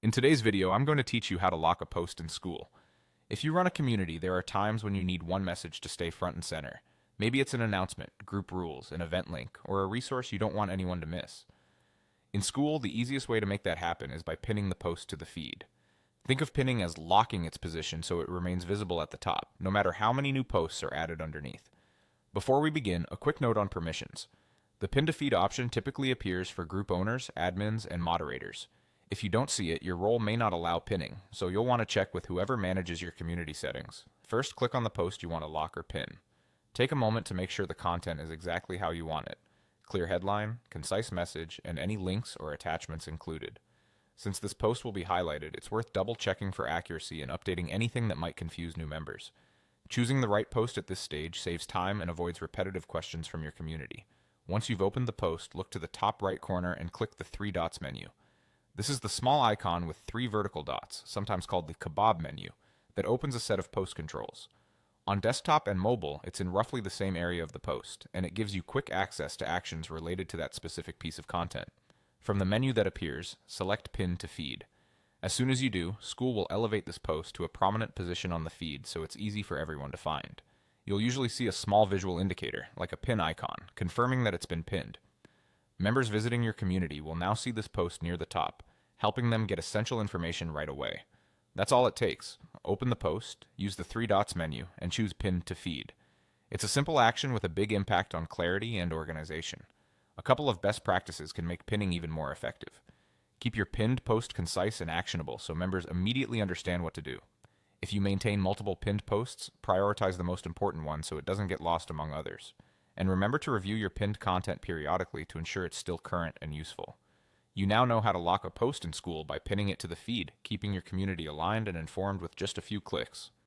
In today's video, I'm going to teach you how to lock a post in Skool. If you run a community, there are times when you need one message to stay front and center. Maybe it's an announcement, group rules, an event link, or a resource you don't want anyone to miss. In Skool, the easiest way to make that happen is by pinning the post to the feed. Think of pinning as locking its position so it remains visible at the top, no matter how many new posts are added underneath. Before we begin, a quick note on permissions. The pin to feed option typically appears for group owners, admins, and moderators. If you don't see it, your role may not allow pinning, so you'll want to check with whoever manages your community settings. First, click on the post you want to lock or pin. Take a moment to make sure the content is exactly how you want it. Clear headline, concise message, and any links or attachments included. Since this post will be highlighted, it's worth double checking for accuracy and updating anything that might confuse new members. Choosing the right post at this stage saves time and avoids repetitive questions from your community. Once you've opened the post, look to the top right corner and click the three dots menu. This is the small icon with three vertical dots, sometimes called the kebab menu, that opens a set of post controls. On desktop and mobile, it's in roughly the same area of the post, and it gives you quick access to actions related to that specific piece of content. From the menu that appears, select Pin to Feed. As soon as you do, Skool will elevate this post to a prominent position on the feed so it's easy for everyone to find. You'll usually see a small visual indicator, like a pin icon, confirming that it's been pinned. Members visiting your community will now see this post near the top, helping them get essential information right away. That's all it takes. Open the post, use the three dots menu, and choose Pin to Feed. It's a simple action with a big impact on clarity and organization. A couple of best practices can make pinning even more effective. Keep your pinned post concise and actionable so members immediately understand what to do. If you maintain multiple pinned posts, prioritize the most important one so it doesn't get lost among others. And remember to review your pinned content periodically to ensure it's still current and useful. You now know how to lock a post in Skool by pinning it to the feed, keeping your community aligned and informed with just a few clicks.